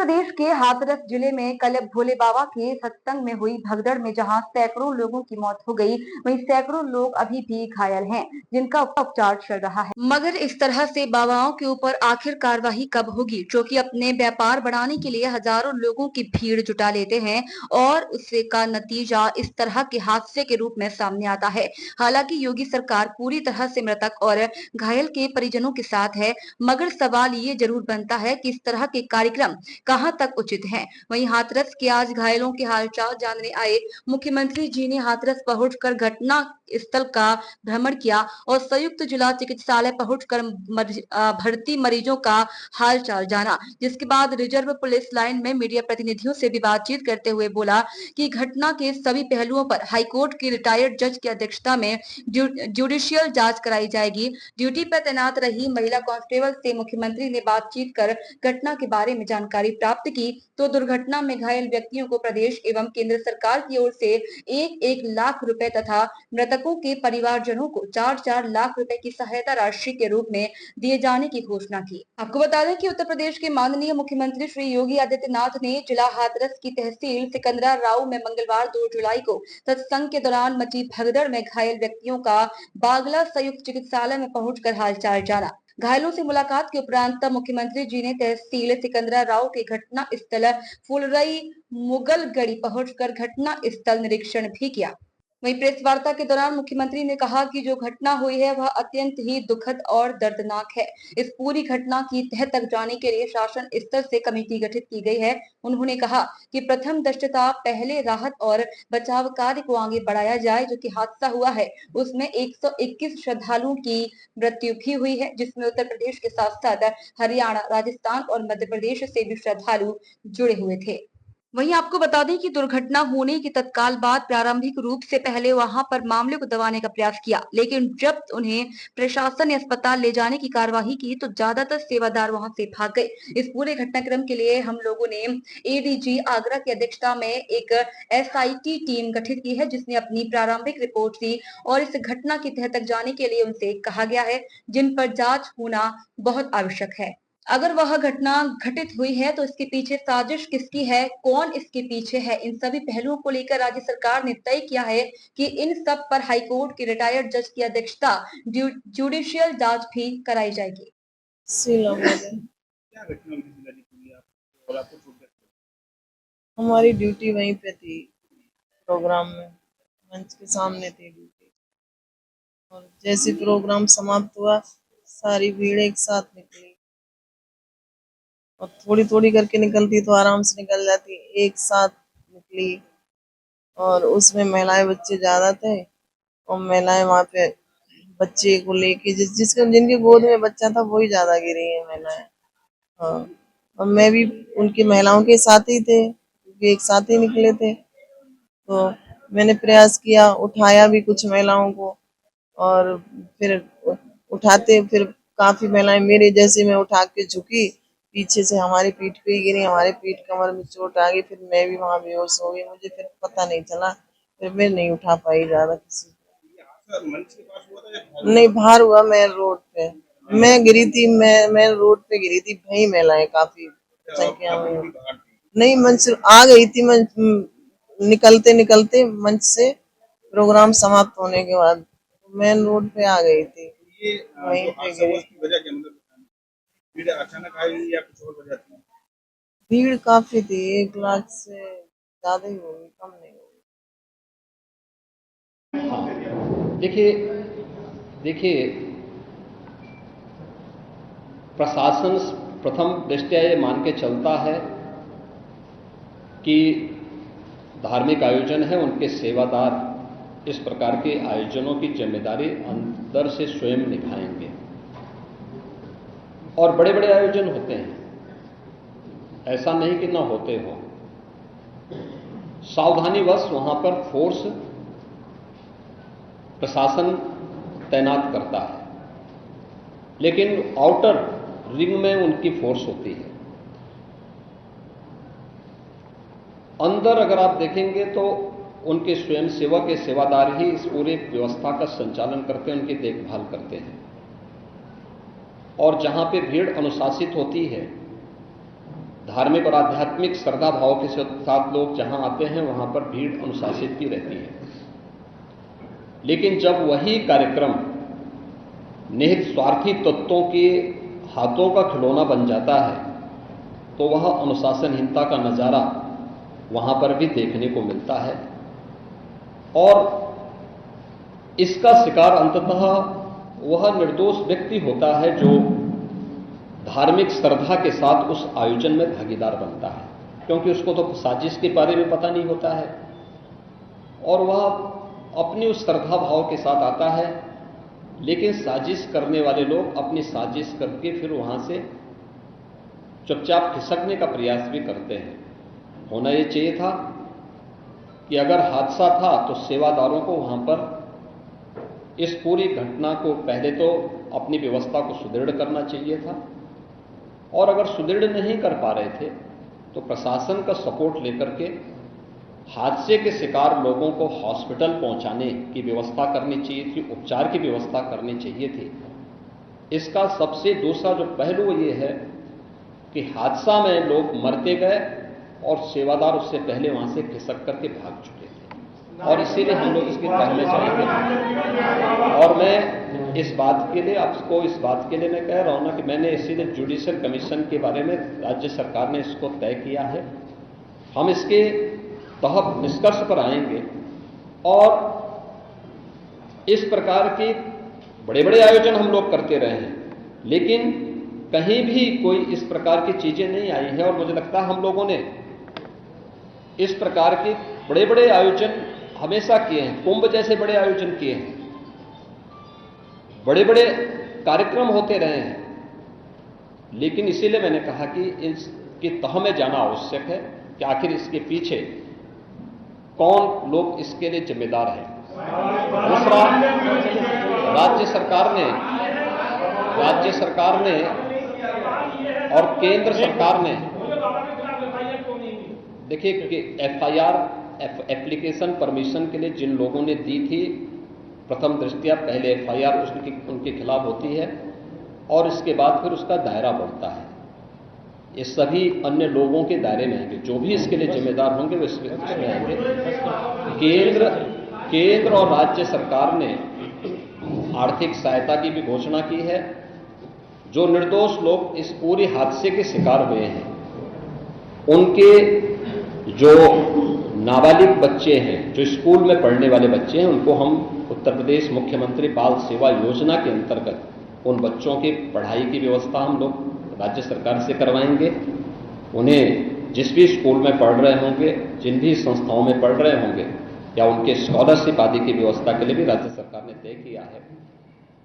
प्रदेश के हाथरस जिले में कल भोले बाबा के सत्संग में हुई भगदड़ में जहां सैकड़ों लोगों की मौत हो गई, वहीं सैकड़ों लोग अभी भी घायल हैं, जिनका उपचार चल रहा है। मगर इस तरह से बाबाओं के ऊपर आखिर कार्रवाई कब होगी, जो कि अपने व्यापार बढ़ाने के लिए हजारों लोगों की भीड़ जुटा लेते हैं और उससे का नतीजा इस तरह के हादसे के रूप में सामने आता है। हालांकि योगी सरकार पूरी तरह से मृतक और घायल के परिजनों के साथ है, मगर सवाल ये जरूर बनता है कि इस तरह के कार्यक्रम कहां तक उचित है। वहीं हाथरस के आज घायलों के हालचाल जानने आए मुख्यमंत्री जी ने हाथरस पहुंचकर घटना स्थल का भ्रमण किया और संयुक्त जिला चिकित्सालय पहुंचकर भर्ती मरीजों का हालचाल जाना, जिसके बाद रिजर्व पुलिस लाइन में मीडिया प्रतिनिधियों से भी बातचीत करते हुए बोला कि घटना के सभी पहलुओं पर हाईकोर्ट की रिटायर्ड जज की अध्यक्षता में जुडिशियल जांच कराई जाएगी। ड्यूटी पर तैनात रही महिला कांस्टेबल से मुख्यमंत्री ने बातचीत कर घटना के बारे में जानकारी प्राप्त की तो दुर्घटना में घायल व्यक्तियों को प्रदेश एवं केंद्र सरकार की ओर से 1-1 लाख रुपए तथा मृतकों के परिवारजनों को 4-4 लाख रुपए की सहायता राशि के रूप में दिए जाने की घोषणा की। आपको बता दें कि उत्तर प्रदेश के माननीय मुख्यमंत्री श्री योगी आदित्यनाथ ने जिला हाथरस की तहसील सिकंदरा राव में मंगलवार 2 जुलाई को सत्संग के दौरान मची भगदड़ में घायल व्यक्तियों का बागला संयुक्त चिकित्सालय में पहुंचकर हालचाल जाना। घायलों से मुलाकात के उपरांत मुख्यमंत्री जी ने तहसील सिकंदरा राव के घटना स्थल फुलरई मुगलगढ़ी पहुंचकर घटना स्थल निरीक्षण भी किया। वहीं प्रेस वार्ता के दौरान मुख्यमंत्री ने कहा कि जो घटना हुई है वह अत्यंत ही दुखद और दर्दनाक है। इस पूरी घटना की तह तक जाने के लिए शासन स्तर से कमेटी गठित की गई है। उन्होंने कहा कि प्रथम दृष्टया पहले राहत और बचाव कार्य को आगे बढ़ाया जाए। जो कि हादसा हुआ है उसमें 121 श्रद्धालुओं की मृत्यु भी हुई है, जिसमें उत्तर प्रदेश के साथ साथ हरियाणा, राजस्थान और मध्य प्रदेश से भी श्रद्धालु जुड़े हुए थे। वहीं आपको बता दें कि दुर्घटना होने के तत्काल बाद प्रारंभिक रूप से पहले वहां पर मामले को दबाने का प्रयास किया, लेकिन जब उन्हें प्रशासन ने अस्पताल ले जाने की कार्यवाही की तो ज्यादातर सेवादार वहां से भाग गए। इस पूरे घटनाक्रम के लिए हम लोगों ने एडीजी आगरा की अध्यक्षता में एक एसआईटी टीम गठित की है, जिसने अपनी प्रारंभिक रिपोर्ट दी और इस घटना की तह तक जाने के लिए उनसे कहा गया है, जिन पर जांच होना बहुत आवश्यक है। अगर वह घटना घटित हुई है तो इसके पीछे साजिश किसकी है, कौन इसके पीछे है, इन सभी पहलुओं को लेकर राज्य सरकार ने तय किया है कि इन सब पर हाईकोर्ट के रिटायर्ड जज की अध्यक्षता जुडिशियल जांच भी कराई जाएगी। हमारी ड्यूटी वहीं पे थी, प्रोग्राम में मंच के सामने थी ड्यूटी, और जैसे प्रोग्राम समाप्त हुआ सारी भीड़ एक साथ निकली और थोड़ी थोड़ी करके निकलती तो आराम से निकल जाती, एक साथ निकली और उसमें महिलाएं बच्चे ज्यादा थे और महिलाएं वहां पे बच्चे को लेके जिनके गोद में बच्चा था वही ज्यादा गिरी है महिलाएं। हाँ, और मैं भी उनकी महिलाओं के साथ ही थे क्योंकि एक साथ ही निकले थे, तो मैंने प्रयास किया, उठाया भी कुछ महिलाओं को और फिर उठाते फिर काफी महिलाएं मेरे जैसे मैं उठा के झुकी, पीछे से हमारी पीठ पे ही गिरी, हमारे पीठ कमर में चोट आ गई, फिर मैं भी वहां बेहोश हो गई, मुझे फिर पता नहीं चला, फिर मैं नहीं उठा पाई ज्यादा किसी। नहीं, बाहर हुआ मेन रोड पे, मैं गिरी थी, मैं मेन रोड पे गिरी थी, वही महिलाएं काफी संख्या में। नहीं, मंच आ गई थी, मंच निकलते निकलते मंच से प्रोग्राम समाप्त होने के बाद मेन रोड पे आ गई थी, वहीं पे गिरी। भीड़ अचानक आई या कुछ और वजह थी? भीड़ काफी थी, 1 लाख से ज्यादा ही होगी, कम नहीं होगी। हाँ, देखिए प्रशासन प्रथम दृष्टया ये मान के चलता है कि धार्मिक आयोजन है, उनके सेवादार इस प्रकार के आयोजनों की जिम्मेदारी अंदर से स्वयं निभाएंगे। और बड़े बड़े आयोजन होते हैं, ऐसा नहीं कि ना होते हो, सावधानीवश वहां पर फोर्स प्रशासन तैनात करता है, लेकिन आउटर रिंग में उनकी फोर्स होती है। अंदर अगर आप देखेंगे तो उनके स्वयंसेवक, सेवादार ही इस पूरे व्यवस्था का संचालन करते हैं, उनकी देखभाल करते हैं। और जहां पे भीड़ अनुशासित होती है धार्मिक और आध्यात्मिक श्रद्धा भाव के साथ लोग जहां आते हैं वहां पर भीड़ अनुशासित की रहती है। लेकिन जब वही कार्यक्रम निहित स्वार्थी तत्वों के हाथों का खिलौना बन जाता है तो वह अनुशासनहीनता का नजारा वहां पर भी देखने को मिलता है और इसका शिकार अंततः वह निर्दोष व्यक्ति होता है जो धार्मिक श्रद्धा के साथ उस आयोजन में भागीदार बनता है, क्योंकि उसको तो साजिश के बारे में पता नहीं होता है और वह अपनी उस श्रद्धा भाव के साथ आता है। लेकिन साजिश करने वाले लोग अपनी साजिश करके फिर वहां से चुपचाप खिसकने का प्रयास भी करते हैं। होना यह चाहिए था कि अगर हादसा था तो सेवादारों को वहां पर इस पूरी घटना को पहले तो अपनी व्यवस्था को सुदृढ़ करना चाहिए था और अगर सुदृढ़ नहीं कर पा रहे थे तो प्रशासन का सपोर्ट लेकर के हादसे के शिकार लोगों को हॉस्पिटल पहुंचाने की व्यवस्था करनी चाहिए थी, उपचार की व्यवस्था करनी चाहिए थी। इसका सबसे दूसरा जो पहलू ये है कि हादसा में लोग मरते गए और सेवादार उससे पहले वहां से खिसक करके भाग चुके थे और इसीलिए हम लोग इसकी तह में जाएंगे। और मैं इस बात के लिए आपको इस बात के लिए मैं कह रहा हूं ना कि मैंने इसीलिए जुडिशियल कमीशन के बारे में राज्य सरकार ने इसको तय किया है। हम इसके तहत निष्कर्ष पर आएंगे और इस प्रकार के बड़े बड़े आयोजन हम लोग करते रहे हैं लेकिन कहीं भी कोई इस प्रकार की चीजें नहीं आई है। और मुझे लगता है हम लोगों ने इस प्रकार के बड़े बड़े आयोजन हमेशा किए हैं, कुंभ जैसे बड़े आयोजन किए हैं, बड़े बड़े कार्यक्रम होते रहे हैं। लेकिन इसीलिए मैंने कहा कि इसकी तह में जाना आवश्यक है कि आखिर इसके पीछे कौन लोग इसके लिए जिम्मेदार हैं। दूसरा, राज्य सरकार ने और केंद्र सरकार ने देखिए कि एफआईआर एप्लीकेशन परमिशन के लिए जिन लोगों ने दी थी, प्रथम दृष्टया पहले एफआईआर उनके खिलाफ होती है और इसके बाद फिर उसका दायरा बढ़ता है। ये सभी अन्य लोगों के दायरे में आएंगे, जो भी इसके लिए जिम्मेदार होंगे वो इसमें आएंगे। केंद्र और राज्य सरकार ने आर्थिक सहायता की भी घोषणा की है। जो निर्दोष लोग इस पूरे हादसे के शिकार हुए हैं उनके जो नाबालिग बच्चे हैं, जो स्कूल में पढ़ने वाले बच्चे हैं, उनको हम उत्तर प्रदेश मुख्यमंत्री बाल सेवा योजना के अंतर्गत उन बच्चों की पढ़ाई की व्यवस्था हम लोग राज्य सरकार से करवाएंगे। उन्हें जिस भी स्कूल में पढ़ रहे होंगे, जिन भी संस्थाओं में पढ़ रहे होंगे या उनके स्कॉलरशिप आदि की व्यवस्था के लिए भी राज्य सरकार ने तय किया है।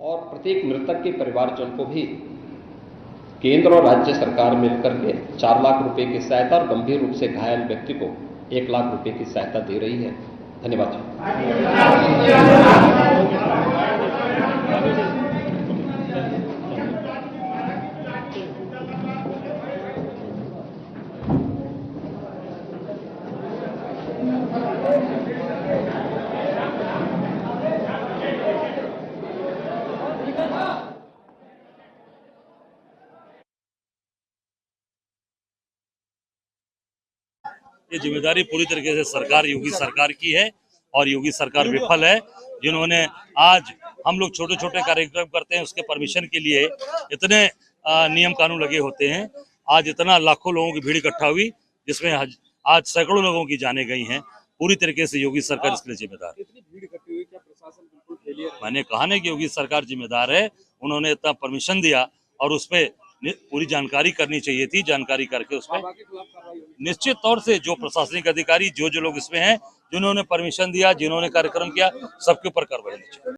और प्रत्येक मृतक के परिवारजन को भी केंद्र और राज्य सरकार मिलकर के 4 लाख रुपए की सहायता और गंभीर रूप से घायल व्यक्ति को 1 लाख रुपए की सहायता दे रही है। धन्यवाद। ये जिम्मेदारी पूरी तरीके से सरकार, योगी सरकार की है और योगी सरकार विफल है, जिन्होंने आज हम लोग छोटे छोटे कार्यक्रम करते हैं उसके परमिशन के लिए इतने नियम कानून लगे होते हैं। आज इतना लाखों लोगों की भीड़ इकट्ठा हुई जिसमें आज सैकड़ों लोगों की जानें गई हैं। पूरी तरीके से योगी सरकार इसके लिए जिम्मेदार है। मैंने कहा ना कि योगी सरकार जिम्मेदार है, उन्होंने इतना परमिशन दिया और उस पर पूरी जानकारी करनी चाहिए थी। जानकारी करके उसमें निश्चित तौर से जो प्रशासनिक अधिकारी जो लोग इसमें हैं, जिन्होंने परमिशन दिया, जिन्होंने कार्यक्रम किया, सबके ऊपर कार्रवाई होनी चाहिए।